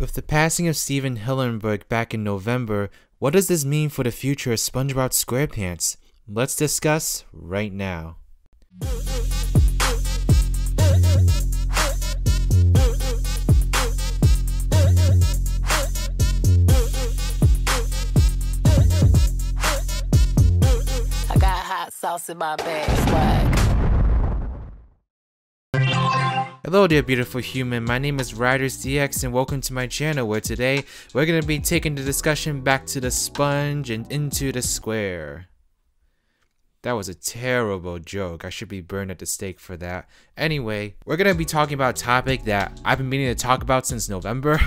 With the passing of Stephen Hillenburg back in November, what does this mean for the future of Spongebob Squarepants? Let's discuss right now. I got hot sauce in my bag, swag. Hello there beautiful human, my name is RidersDX and welcome to my channel where today we're going to be taking the discussion back to the sponge and into the square. That was a terrible joke. I should be burned at the stake for that. Anyway, we're going to be talking about a topic that I've been meaning to talk about since November.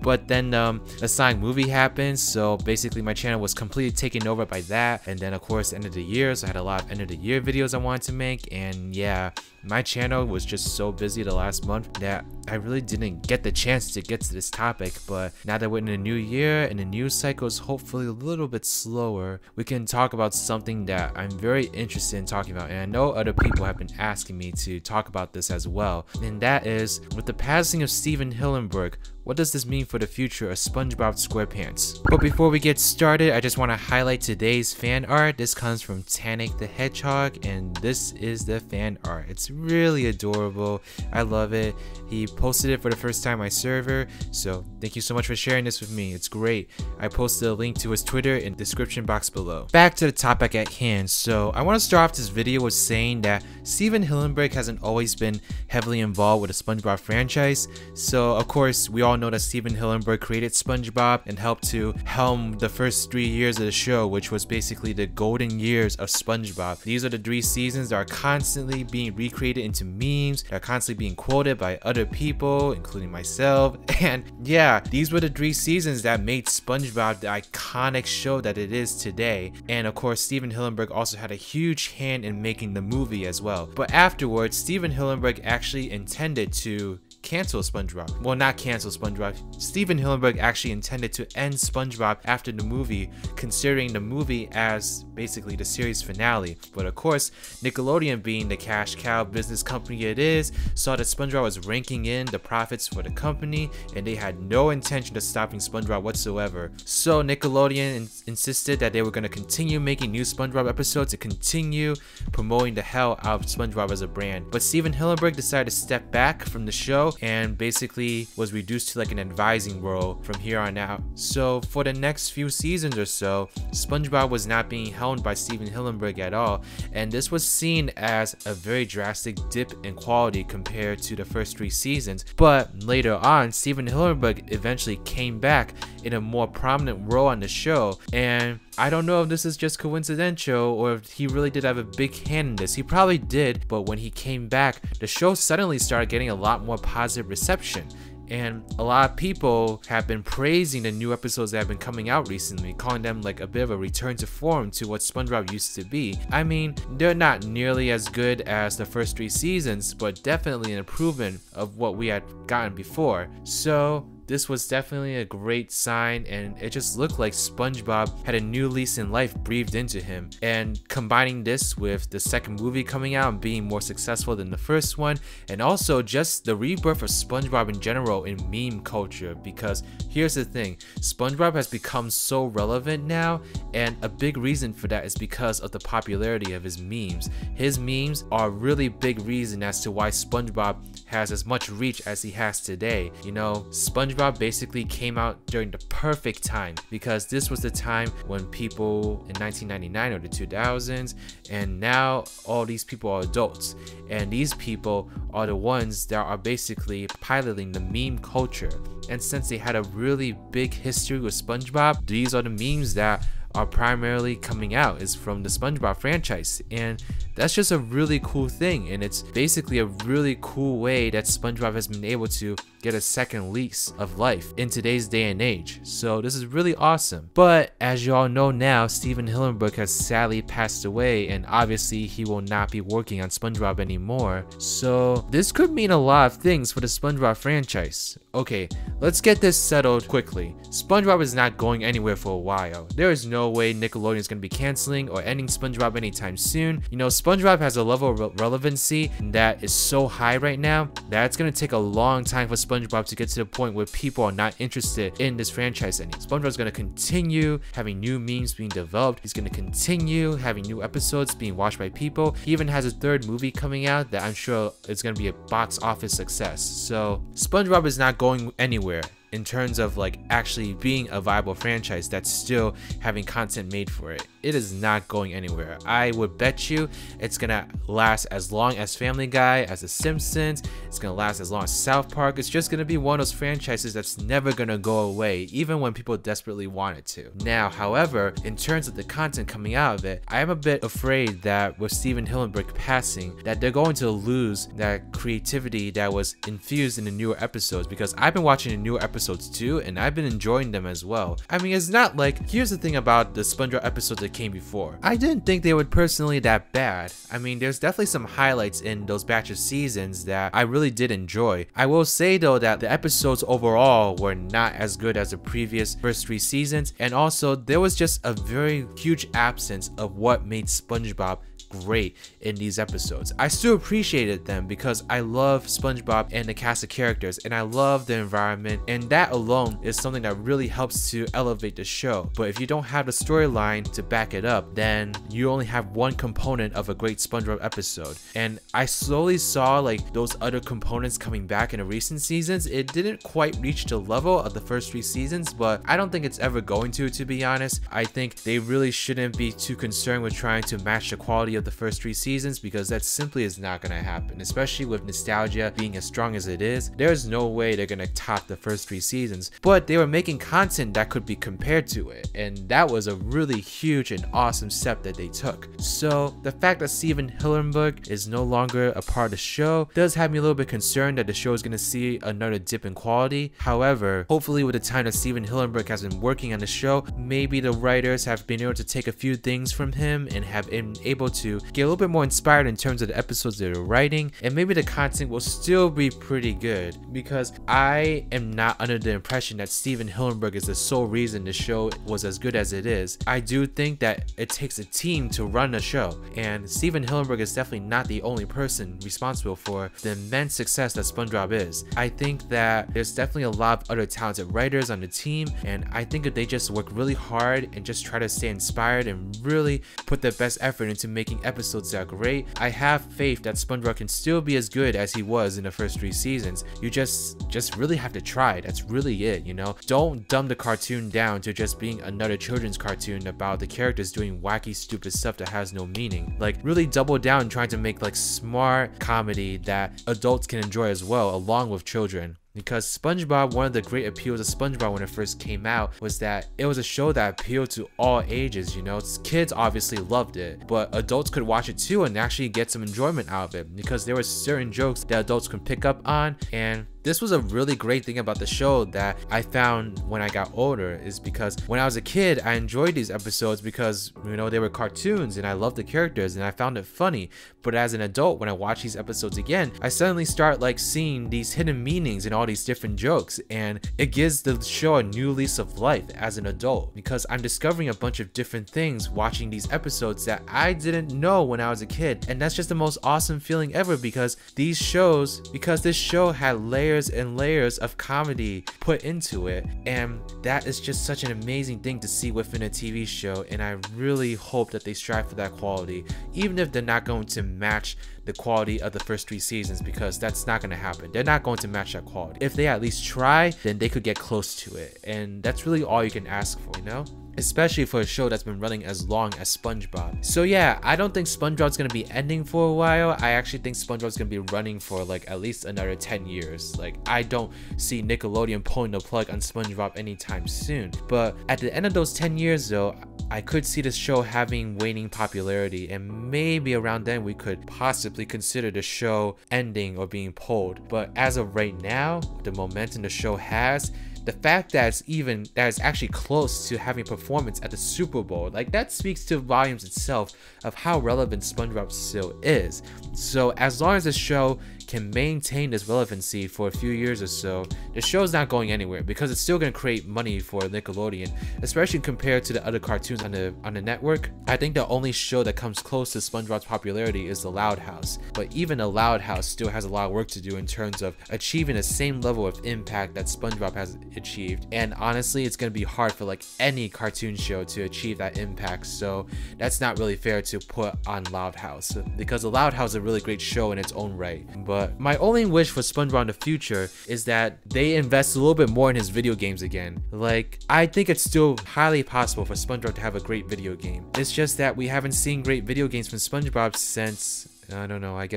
But then a Sonic movie happened, so basically my channel was completely taken over by that. And then of course end of the year, so I had a lot of end of the year videos I wanted to make. And yeah, my channel was just so busy the last month that I really didn't get the chance to get to this topic. But now that we're in a new year and the news cycle is hopefully a little bit slower, we can talk about something that I'm very interested in talking about. And I know other people have been asking me to talk about this as well. And that is, with the passing of Stephen Hillenburg, what does this mean for the future of Spongebob Squarepants? But before we get started, I just want to highlight today's fan art. This comes from Tannic the Hedgehog, and this is the fan art. It's really adorable. I love it. He posted it for the first time on my server, so thank you so much for sharing this with me. It's great. I posted a link to his Twitter in the description box below. Back to the topic at hand. So I want to start off this video with saying that Stephen Hillenburg hasn't always been heavily involved with the SpongeBob franchise. So of course, we all know that Stephen Hillenburg created SpongeBob and helped to helm the first 3 years of the show, which was basically the golden years of SpongeBob. These are the 3 seasons that are constantly being recreated into memes, that are constantly being quoted by other people, including myself. And yeah, these were the 3 seasons that made SpongeBob the iconic show that it is today. And of course, Stephen Hillenburg also had a huge hand in making the movie as well. But afterwards, Stephen Hillenburg actually intended to cancel SpongeBob. Well, not cancel SpongeBob. Stephen Hillenburg actually intended to end SpongeBob after the movie, considering the movie as basically the series finale. But of course, Nickelodeon, being the cash cow business company it is, saw that SpongeBob was raking in the profits for the company, and they had no intention of stopping SpongeBob whatsoever. So Nickelodeon insisted that they were going to continue making new SpongeBob episodes to continue promoting the hell out of SpongeBob as a brand. But Stephen Hillenburg decided to step back from the show and basically was reduced to like an advising role from here on out. So for the next few seasons or so, SpongeBob was not being helmed by Stephen Hillenburg at all, and this was seen as a very drastic dip in quality compared to the first 3 seasons. But later on, Stephen Hillenburg eventually came back in a more prominent role on the show, and I don't know if this is just coincidental or if he really did have a big hand in this. He probably did, but when he came back, the show suddenly started getting a lot more positive reception. And a lot of people have been praising the new episodes that have been coming out recently, calling them like a bit of a return to form to what SpongeBob used to be. I mean, they're not nearly as good as the first 3 seasons, but definitely an improvement of what we had gotten before. So this was definitely a great sign, and it just looked like SpongeBob had a new lease in life breathed into him. And combining this with the second movie coming out and being more successful than the first one, and also just the rebirth of SpongeBob in general in meme culture, because here's the thing, SpongeBob has become so relevant now, and a big reason for that is because of the popularity of his memes. His memes are a really big reason as to why SpongeBob has as much reach as he has today. You know, SpongeBob basically came out during the perfect time, because this was the time when people in 1999 or the 2000s, and now all these people are adults, and these people are the ones that are basically piloting the meme culture. And since they had a really big history with SpongeBob, these are the memes that are primarily coming out is from the SpongeBob franchise, and that's just a really cool thing. And it's basically a really cool way that SpongeBob has been able to get a second lease of life in today's day and age. So this is really awesome. But as you all know now, Stephen Hillenburg has sadly passed away, and obviously he will not be working on SpongeBob anymore. So this could mean a lot of things for the SpongeBob franchise. Okay, let's get this settled quickly. SpongeBob is not going anywhere for a while. There is no way Nickelodeon is going to be canceling or ending SpongeBob anytime soon. You know, SpongeBob SpongeBob has a level of relevancy that is so high right now that it's gonna take a long time for SpongeBob to get to the point where people are not interested in this franchise anymore. SpongeBob's gonna continue having new memes being developed. He's gonna continue having new episodes being watched by people. He even has a third movie coming out that I'm sure is gonna be a box office success. So SpongeBob is not going anywhere in terms of like actually being a viable franchise that's still having content made for it. It is not going anywhere. I would bet you it's gonna last as long as Family Guy, as The Simpsons. It's gonna last as long as South Park. It's just gonna be one of those franchises that's never gonna go away, even when people desperately want it to. Now, however, in terms of the content coming out of it, I am a bit afraid that with Stephen Hillenburg passing, that they're going to lose that creativity that was infused in the newer episodes, because I've been watching the newer episodes too, and I've been enjoying them as well. I mean, it's not like, here's the thing about the SpongeBob episodes that came before. I didn't think they were personally that bad. I mean, there's definitely some highlights in those batch of seasons that I really did enjoy. I will say though that the episodes overall were not as good as the previous first 3 seasons, and also there was just a very huge absence of what made SpongeBob great in these episodes. I still appreciated them because I love SpongeBob and the cast of characters, and I love the environment, and that alone is something that really helps to elevate the show. But if you don't have the storyline to back it up, then you only have one component of a great SpongeBob episode. And I slowly saw like those other components coming back in the recent seasons. It didn't quite reach the level of the first 3 seasons, but I don't think it's ever going to be honest. I think they really shouldn't be too concerned with trying to match the quality of the first 3 seasons, because that simply is not going to happen, especially with nostalgia being as strong as it is. There's no way they're going to top the first 3 seasons, but they were making content that could be compared to it, and that was a really huge and awesome step that they took. So the fact that Stephen Hillenburg is no longer a part of the show does have me a little bit concerned that the show is going to see another dip in quality. However, hopefully with the time that Stephen Hillenburg has been working on the show, maybe the writers have been able to take a few things from him and have been able to get a little bit more inspired in terms of the episodes they're writing, and maybe the content will still be pretty good, because I am not under the impression that Stephen Hillenburg is the sole reason the show was as good as it is. I do think that it takes a team to run a show, and Stephen Hillenburg is definitely not the only person responsible for the immense success that SpongeBob is. I think that there's definitely a lot of other talented writers on the team, and I think if they just work really hard and just try to stay inspired and really put their best effort into making episodes that are great, I have faith that SpongeBob can still be as good as he was in the first 3 seasons. You just really have to try. That's really it, you know? Don't dumb the cartoon down to just being another children's cartoon about the characters doing wacky, stupid stuff that has no meaning. Like, really double down trying to make like smart comedy that adults can enjoy as well, along with children. Because SpongeBob, one of the great appeals of SpongeBob when it first came out was that it was a show that appealed to all ages, you know? Kids obviously loved it, but adults could watch it too and actually get some enjoyment out of it, because there were certain jokes that adults could pick up on. And this was a really great thing about the show that I found when I got older, is because when I was a kid, I enjoyed these episodes because, you know, they were cartoons and I loved the characters and I found it funny. But as an adult, when I watch these episodes again, I suddenly start like seeing these hidden meanings in all these different jokes, and it gives the show a new lease of life as an adult, because I'm discovering a bunch of different things watching these episodes that I didn't know when I was a kid. And that's just the most awesome feeling ever, because this show had layers and layers of comedy put into it, and that is just such an amazing thing to see within a TV show. And I really hope that they strive for that quality, even if they're not going to match the quality of the first 3 seasons, because that's not going to happen. They're not going to match that quality. If they at least try, then they could get close to it, and that's really all you can ask for, you know? Especially for a show that's been running as long as SpongeBob. So yeah, I don't think SpongeBob's gonna be ending for a while. I actually think SpongeBob's gonna be running for like at least another 10 years. Like, I don't see Nickelodeon pulling the plug on SpongeBob anytime soon. But at the end of those 10 years though, I could see this show having waning popularity, and maybe around then we could possibly consider the show ending or being pulled. But as of right now, the momentum the show has, the fact that it's actually close to having performance at the Super Bowl, like, that speaks to volumes itself of how relevant SpongeBob still is. So as long as the show can maintain this relevancy for a few years or so, the show's not going anywhere because it's still going to create money for Nickelodeon, especially compared to the other cartoons on the network. I think the only show that comes close to SpongeBob's popularity is The Loud House, but even The Loud House still has a lot of work to do in terms of achieving the same level of impact that SpongeBob has achieved. And honestly, it's going to be hard for like any cartoon show to achieve that impact, so that's not really fair to put on Loud House, because The Loud House is a really great show in its own right. But my only wish for SpongeBob in the future is that they invest a little bit more in his video games again. Like, I think it's still highly possible for SpongeBob to have a great video game. It's just that we haven't seen great video games from SpongeBob since, I don't know, like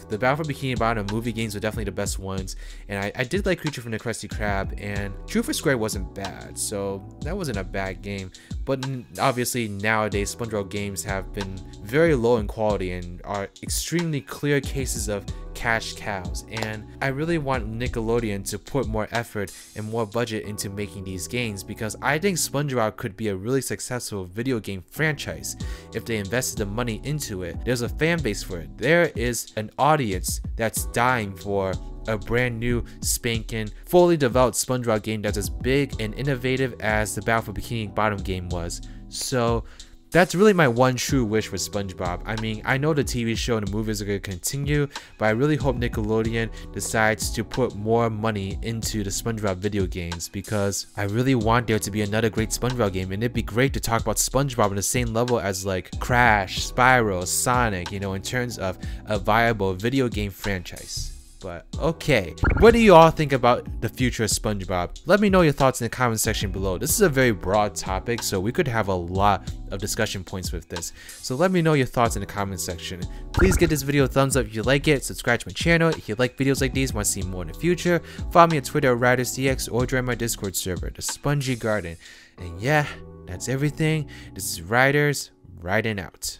the Battle for Bikini Bottom movie games were definitely the best ones, and I did like Creature from the Krusty Krab, and True for Square wasn't bad, so that wasn't a bad game. But obviously nowadays SpongeBob games have been very low in quality and are extremely clear cases of cash cows, and I really want Nickelodeon to put more effort and more budget into making these games, because I think SpongeBob could be a really successful video game franchise if they invested the money into it. There's a fan base for it. There is an audience that's dying for a brand new, spanking, fully developed SpongeBob game that's as big and innovative as the Battle for Bikini Bottom game was. So that's really my one true wish for SpongeBob. I mean, I know the TV show and the movies are going to continue, but I really hope Nickelodeon decides to put more money into the SpongeBob video games, because I really want there to be another great SpongeBob game, and it'd be great to talk about SpongeBob on the same level as like Crash, Spyro, Sonic, you know, in terms of a viable video game franchise. But okay, what do you all think about the future of SpongeBob? Let me know your thoughts in the comment section below. This is a very broad topic, so we could have a lot of discussion points with this. So let me know your thoughts in the comment section. Please give this video a thumbs up if you like it, subscribe to my channel if you like videos like these, want to see more in the future. Follow me on Twitter at RidersDX or join my Discord server, the Spongy Garden. And yeah, that's everything. This is Riders, riding out.